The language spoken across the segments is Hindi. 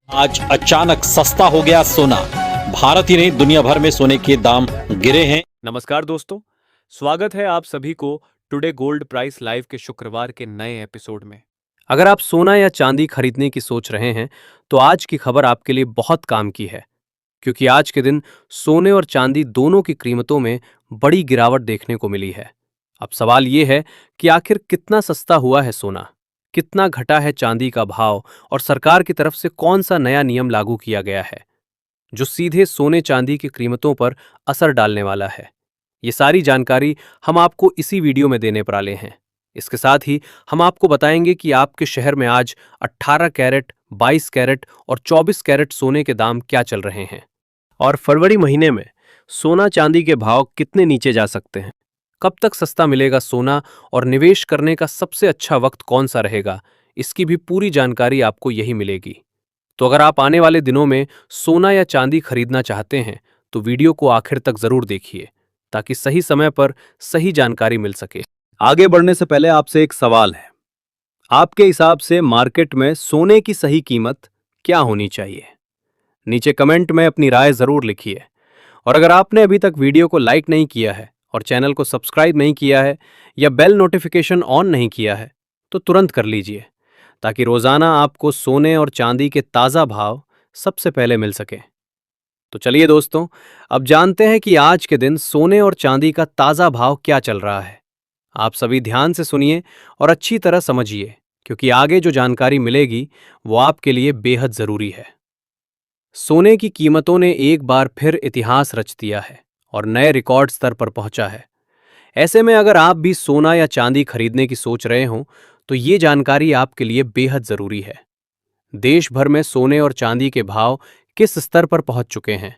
आज अचानक सस्ता हो गया सोना। भारत ही नहीं दुनिया भर में सोने के दाम गिरे हैं। नमस्कार दोस्तों, स्वागत है आप सभी को टुडे गोल्ड प्राइस लाइव के शुक्रवार के नए एपिसोड में। अगर आप सोना या चांदी खरीदने की सोच रहे हैं तो आज की खबर आपके लिए बहुत काम की है, क्योंकि आज के दिन सोने और चांदी दोनों की कीमतों में बड़ी गिरावट देखने को मिली है। अब सवाल ये है कि आखिर कितना सस्ता हुआ है सोना, कितना घटा है चांदी का भाव और सरकार की तरफ से कौन सा नया नियम लागू किया गया है जो सीधे सोने चांदी की कीमतों पर असर डालने वाला है। ये सारी जानकारी हम आपको इसी वीडियो में देने वाले हैं। इसके साथ ही हम आपको बताएंगे कि आपके शहर में आज 18 कैरेट, 22 कैरेट और 24 कैरेट सोने के दाम क्या चल रहे हैं और फरवरी महीने में सोना चांदी के भाव कितने नीचे जा सकते हैं। कब तक सस्ता मिलेगा सोना और निवेश करने का सबसे अच्छा वक्त कौन सा रहेगा, इसकी भी पूरी जानकारी आपको यही मिलेगी। तो अगर आप आने वाले दिनों में सोना या चांदी खरीदना चाहते हैं तो वीडियो को आखिर तक जरूर देखिए, ताकि सही समय पर सही जानकारी मिल सके। आगे बढ़ने से पहले आपसे एक सवाल है। आपके हिसाब से मार्केट में सोने की सही कीमत क्या होनी चाहिए? नीचे कमेंट में अपनी राय जरूर लिखिए। और अगर आपने अभी तक वीडियो को लाइक नहीं किया है और चैनल को सब्सक्राइब नहीं किया है या बेल नोटिफिकेशन ऑन नहीं किया है तो तुरंत कर लीजिए, ताकि रोजाना आपको सोने और चांदी के ताजा भाव सबसे पहले मिल सके। तो चलिए दोस्तों, अब जानते हैं कि आज के दिन सोने और चांदी का ताजा भाव क्या चल रहा है। आप सभी ध्यान से सुनिए और अच्छी तरह समझिए, क्योंकि आगे जो जानकारी मिलेगी वो आपके लिए बेहद जरूरी है। सोने की कीमतों ने एक बार फिर इतिहास रच दिया है और नए रिकॉर्ड स्तर पर पहुंचा है। ऐसे में अगर आप भी सोना या चांदी खरीदने की सोच रहे हो तो ये जानकारी आपके लिए बेहद जरूरी है। देश भर में सोने और चांदी के भाव किस स्तर पर पहुंच चुके हैं,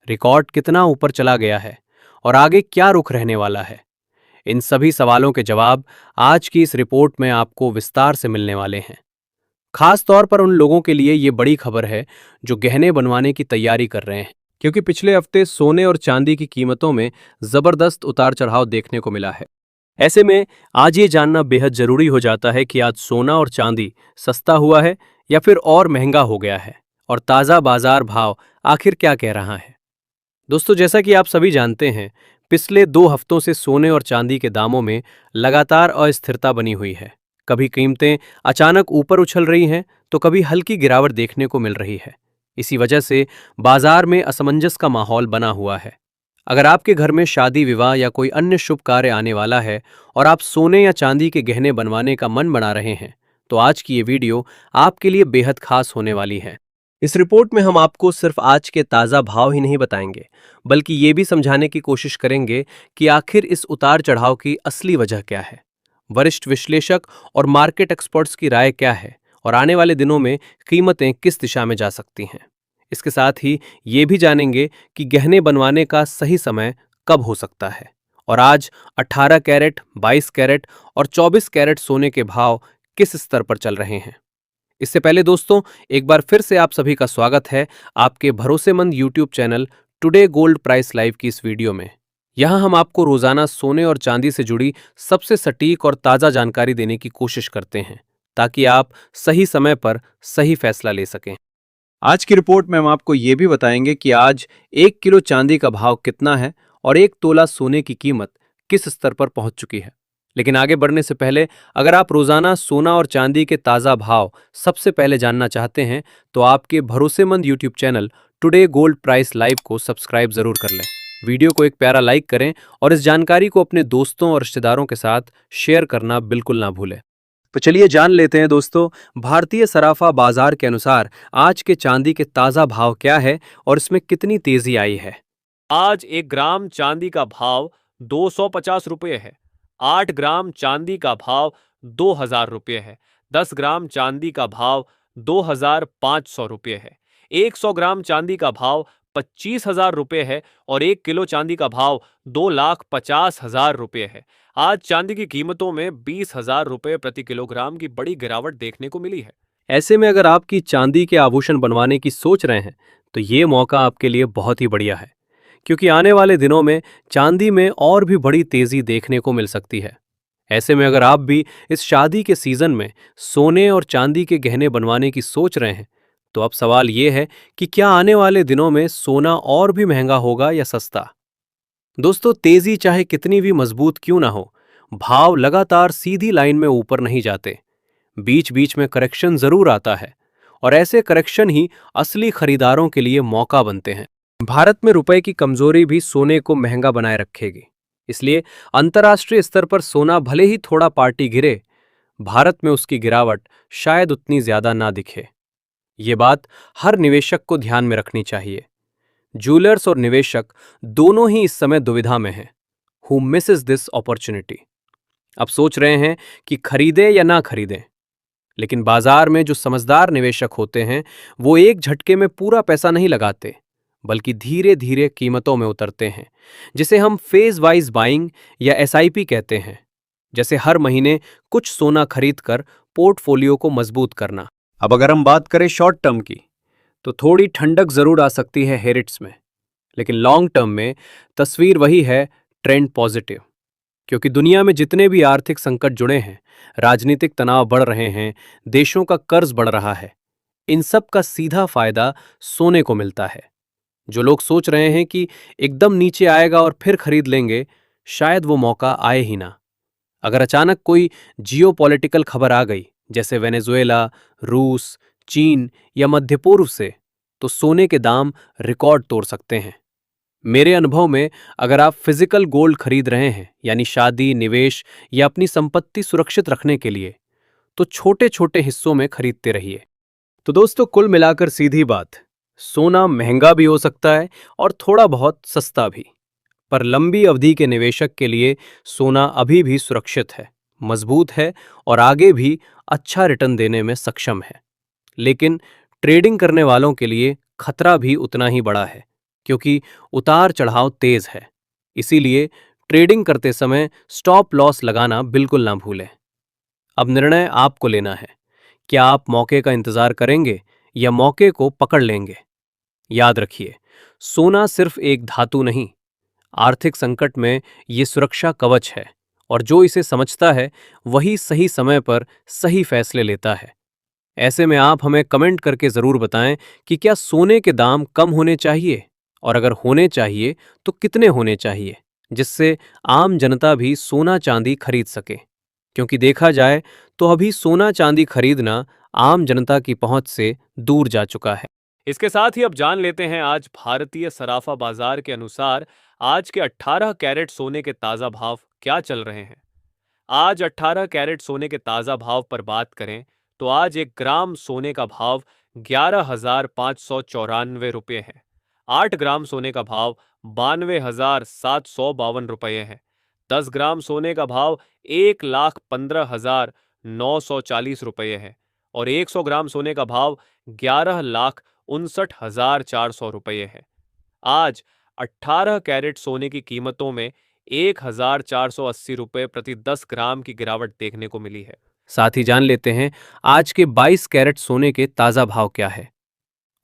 रिकॉर्ड कितना ऊपर चला गया है और आगे क्या रुख रहने वाला है, इन सभी सवालों के जवाब आज की इस रिपोर्ट में आपको विस्तार से मिलने वाले हैं। खास तौर पर उन लोगों के लिए ये बड़ी खबर है जो गहने बनवाने की तैयारी कर रहे हैं, क्योंकि पिछले हफ्ते सोने और चांदी की कीमतों में जबरदस्त उतार चढ़ाव देखने को मिला है। ऐसे में आज ये जानना बेहद जरूरी हो जाता है कि आज सोना और चांदी सस्ता हुआ है या फिर और महंगा हो गया है, और ताज़ा बाजार भाव आखिर क्या कह रहा है। दोस्तों, जैसा कि आप सभी जानते हैं, पिछले 2 हफ्तों से सोने और चांदी के दामों में लगातार अस्थिरता बनी हुई है। कभी कीमतें अचानक ऊपर उछल रही हैं तो कभी हल्की गिरावट देखने को मिल रही है। इसी वजह से बाजार में असमंजस का माहौल बना हुआ है। अगर आपके घर में शादी विवाह या कोई अन्य शुभ कार्य आने वाला है और आप सोने या चांदी के गहने बनवाने का मन बना रहे हैं तो आज की ये वीडियो आपके लिए बेहद खास होने वाली है। इस रिपोर्ट में हम आपको सिर्फ आज के ताज़ा भाव ही नहीं बताएंगे, बल्कि ये भी समझाने की कोशिश करेंगे कि आखिर इस उतार चढ़ाव की असली वजह क्या है, वरिष्ठ विश्लेषक और मार्केट एक्सपर्ट्स की राय क्या है और आने वाले दिनों में कीमतें किस दिशा में जा सकती हैं। इसके साथ ही ये भी जानेंगे कि गहने बनवाने का सही समय कब हो सकता है और आज 18 कैरेट, 22 कैरेट और 24 कैरेट सोने के भाव किस स्तर पर चल रहे हैं। इससे पहले दोस्तों, एक बार फिर से आप सभी का स्वागत है आपके भरोसेमंद YouTube channel today gold price live की इस वीडियो में। यहां हम आपको रोजाना सोने और चांदी से जुड़ी सबसे सटीक और ताज़ा जानकारी देने की कोशिश करते हैं, ताकि आप सही समय पर सही फैसला ले सकें। आज की रिपोर्ट में हम आपको ये भी बताएंगे कि आज 1 किलो चांदी का भाव कितना है और 1 तोला सोने की कीमत किस स्तर पर पहुंच चुकी है। लेकिन आगे बढ़ने से पहले, अगर आप रोजाना सोना और चांदी के ताज़ा भाव सबसे पहले जानना चाहते हैं तो आपके भरोसेमंद YouTube channel today gold price live को सब्सक्राइब जरूर कर लें। वीडियो को एक प्यारा लाइक करें और इस जानकारी को अपने दोस्तों और रिश्तेदारों के साथ शेयर करना बिल्कुल ना भूलें। तो चलिए जान लेते हैं दोस्तों, भारतीय सराफा बाजार के अनुसार आज के चांदी के ताज़ा भाव क्या है और इसमें कितनी तेजी आई है। आज 1 ग्राम चांदी का भाव 250 रुपये है। 8 ग्राम चांदी का भाव 2000 रुपये है। 10 ग्राम चांदी का भाव 2500 रुपये है। 100 ग्राम चांदी का भाव 25,000 रुपये है और 1 किलो चांदी का भाव 2,50,000 रुपये है। आज चांदी की कीमतों में 20,000 रुपये प्रति किलोग्राम की बड़ी गिरावट देखने को मिली है। ऐसे में अगर आपकी चांदी के आभूषण बनवाने की सोच रहे हैं तो ये मौका आपके लिए बहुत ही बढ़िया है, क्योंकि आने वाले दिनों में चांदी में और भी बड़ी तेजी देखने को मिल सकती है। ऐसे में अगर आप भी इस शादी के सीजन में सोने और चांदी के गहने बनवाने की सोच रहे हैं तो अब सवाल ये है कि क्या आने वाले दिनों में सोना और भी महंगा होगा या सस्ता? दोस्तों, तेजी चाहे कितनी भी मजबूत क्यों ना हो, भाव लगातार सीधी लाइन में ऊपर नहीं जाते। बीच बीच में करेक्शन जरूर आता है, और ऐसे करेक्शन ही असली खरीदारों के लिए मौका बनते हैं। भारत में रुपए की कमजोरी भी सोने को महंगा बनाए रखेगी। इसलिए अंतर्राष्ट्रीय स्तर पर सोना भले ही थोड़ा पार्टी गिरे, भारत में उसकी गिरावट शायद उतनी ज्यादा ना दिखे। ये बात हर निवेशक को ध्यान में रखनी चाहिए। ज्वेलर्स और निवेशक दोनों ही इस समय दुविधा में हैं। Who Mrs this opportunity? अब सोच रहे हैं कि खरीदें या ना खरीदें, लेकिन बाजार में जो समझदार निवेशक होते हैं वो एक झटके में पूरा पैसा नहीं लगाते, बल्कि धीरे धीरे कीमतों में उतरते हैं, जिसे हम फेज वाइज बाइंग या एसआईपी कहते हैं। जैसे हर महीने कुछ सोना खरीदकर पोर्टफोलियो को मजबूत करना। अब अगर हम बात करें शॉर्ट टर्म की, तो थोड़ी ठंडक जरूर आ सकती है हेरिट्स में, लेकिन लॉन्ग टर्म में तस्वीर वही है, ट्रेंड पॉजिटिव। क्योंकि दुनिया में जितने भी आर्थिक संकट जुड़े हैं, राजनीतिक तनाव बढ़ रहे हैं, देशों का कर्ज बढ़ रहा है, इन सब का सीधा फायदा सोने को मिलता है। जो लोग सोच रहे हैं कि एकदम नीचे आएगा और फिर खरीद लेंगे, शायद वो मौका आए ही ना। अगर अचानक कोई जियोपॉलिटिकल खबर आ गई, जैसे वेनेजुएला, रूस, चीन या मध्य पूर्व से, तो सोने के दाम रिकॉर्ड तोड़ सकते हैं। मेरे अनुभव में अगर आप फिजिकल गोल्ड खरीद रहे हैं, यानी शादी, निवेश या अपनी संपत्ति सुरक्षित रखने के लिए, तो छोटे छोटे हिस्सों में खरीदते रहिए। तो दोस्तों, कुल मिलाकर सीधी बात, सोना महंगा भी हो सकता है और थोड़ा बहुत सस्ता भी, पर लंबी अवधि के निवेशक के लिए सोना अभी भी सुरक्षित है, मजबूत है और आगे भी अच्छा रिटर्न देने में सक्षम है। लेकिन ट्रेडिंग करने वालों के लिए खतरा भी उतना ही बड़ा है, क्योंकि उतार चढ़ाव तेज है। इसीलिए ट्रेडिंग करते समय स्टॉप लॉस लगाना बिल्कुल ना भूलें। अब निर्णय आपको लेना है, क्या आप मौके का इंतजार करेंगे या मौके को पकड़ लेंगे। याद रखिए, सोना सिर्फ एक धातु नहीं, आर्थिक संकट में ये सुरक्षा कवच है, और जो इसे समझता है वही सही समय पर सही फैसले लेता है। ऐसे में आप हमें कमेंट करके जरूर बताएं कि क्या सोने के दाम कम होने चाहिए, और अगर होने चाहिए तो कितने होने चाहिए, जिससे आम जनता भी सोना चांदी खरीद सके। क्योंकि देखा जाए तो अभी सोना चांदी खरीदना आम जनता की पहुंच से दूर जा चुका है। इसके साथ ही अब जान लेते हैं आज भारतीय सराफा बाजार के अनुसार आज के 18 कैरेट सोने के ताजा भाव क्या चल रहे हैं। आज 18 कैरेट सोने के ताजा भाव पर बात करें तो आज 1 ग्राम सोने का भाव 11,594 रुपये है। 8 ग्राम सोने का भाव 92,752 रुपये है। 10 ग्राम सोने का भाव 1,15,940 रुपये है और 100 ग्राम सोने का भाव 11,59,400 रुपये है। आज 18 कैरेट सोने की कीमतों में 1,480 रुपये प्रति 10 ग्राम की गिरावट देखने को मिली है। साथ ही जान लेते हैं आज के 22 कैरेट सोने के ताजा भाव क्या है।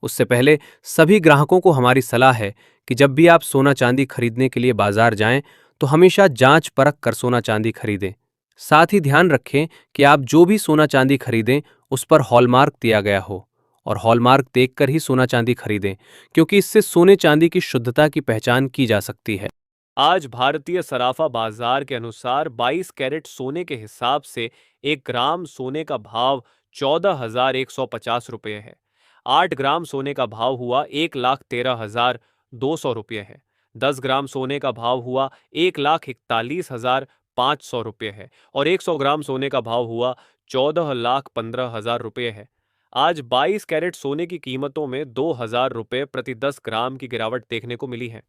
उससे पहले सभी ग्राहकों को हमारी सलाह है कि जब भी आप सोना चांदी खरीदने के लिए बाजार जाएं तो हमेशा जांच परख कर सोना चांदी खरीदें। साथ ही ध्यान रखें कि आप जो भी सोना चांदी खरीदें उस पर हॉलमार्क दिया गया हो, और हॉलमार्क देखकर ही सोना चांदी खरीदें, क्योंकि इससे सोने चांदी की शुद्धता की पहचान की जा सकती है। आज भारतीय सराफा बाजार के अनुसार 22 कैरेट सोने के हिसाब से 1 ग्राम सोने का भाव 14,150 रुपये है। 8 ग्राम सोने का भाव हुआ 1,13,200 रुपये है। 10 ग्राम सोने का भाव हुआ 1,41,500 रुपये है और 100 ग्राम सोने का भाव हुआ 14,15,000 रुपये है। आज 22 कैरेट सोने की कीमतों में 2,000 रुपये प्रति 10 ग्राम की गिरावट देखने को मिली है।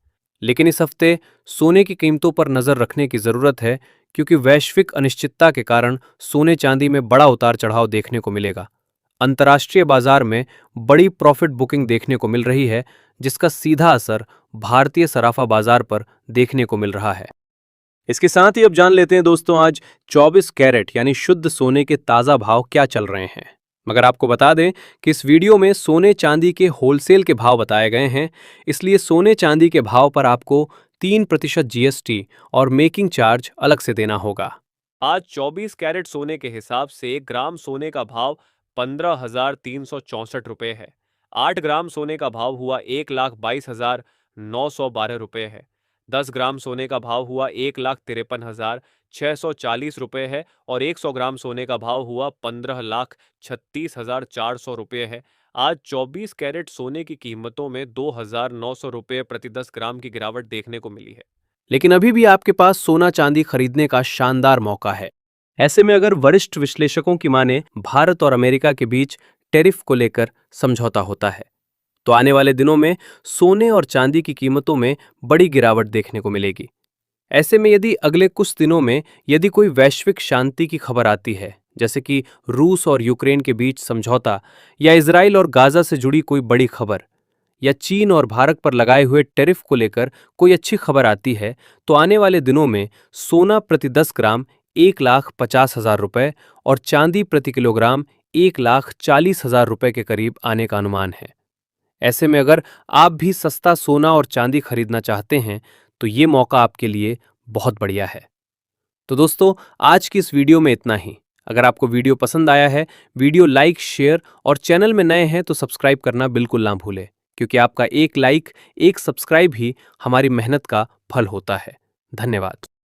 लेकिन इस हफ्ते सोने की कीमतों पर नजर रखने की जरूरत है, क्योंकि वैश्विक अनिश्चितता के कारण सोने चांदी में बड़ा उतार चढ़ाव देखने को मिलेगा। अंतर्राष्ट्रीय बाजार में बड़ी प्रॉफिट बुकिंग देखने को मिल रही है, जिसका सीधा असर भारतीय सराफा बाजार पर देखने को मिल रहा है। इसके साथ ही अब जान लेते हैं दोस्तों, आज 24 कैरेट यानी शुद्ध सोने के ताजा भाव क्या चल रहे हैं। मगर आपको बता दें कि इस वीडियो में सोने चांदी के होलसेल के भाव बताए गए हैं, इसलिए सोने चांदी के भाव पर आपको 3% जीएसटी और मेकिंग चार्ज अलग से देना होगा। आज 24 कैरेट सोने के हिसाब से 1 ग्राम सोने का भाव 15,364 रुपये है। 8 ग्राम सोने का भाव हुआ 1,22,912 रुपये है। 10 ग्राम सोने का भाव हुआ 1,53,640 रुपये है और 100 ग्राम सोने का भाव हुआ 15,36,400 रुपये है। आज 24 कैरेट सोने की कीमतों में 2,900 रुपये प्रति 10 ग्राम की गिरावट देखने को मिली है। लेकिन अभी भी आपके पास सोना चांदी खरीदने का शानदार मौका है। ऐसे में अगर वरिष्ठ विश्लेषकों की माने भारत और अमेरिका के बीच टैरिफ को लेकर समझौता होता है तो आने वाले दिनों में सोने और चांदी की कीमतों में बड़ी गिरावट देखने को मिलेगी। ऐसे में यदि अगले कुछ दिनों में यदि कोई वैश्विक शांति की खबर आती है, जैसे कि रूस और यूक्रेन के बीच समझौता या इजराइल और गाजा से जुड़ी कोई बड़ी खबर या चीन और भारत पर लगाए हुए टैरिफ को लेकर कोई अच्छी खबर आती है, तो आने वाले दिनों में सोना प्रति 10 ग्राम 1,50,000 रुपये और चांदी प्रति किलोग्राम 1,40,000 रुपये के करीब आने का अनुमान है। ऐसे में अगर आप भी सस्ता सोना और चांदी खरीदना चाहते हैं तो ये मौका आपके लिए बहुत बढ़िया है। तो दोस्तों, आज की इस वीडियो में इतना ही। अगर आपको वीडियो पसंद आया है, वीडियो लाइक, शेयर और चैनल में नए हैं तो सब्सक्राइब करना बिल्कुल ना भूलें, क्योंकि आपका एक लाइक, एक सब्सक्राइब ही हमारी मेहनत का फल होता है। धन्यवाद।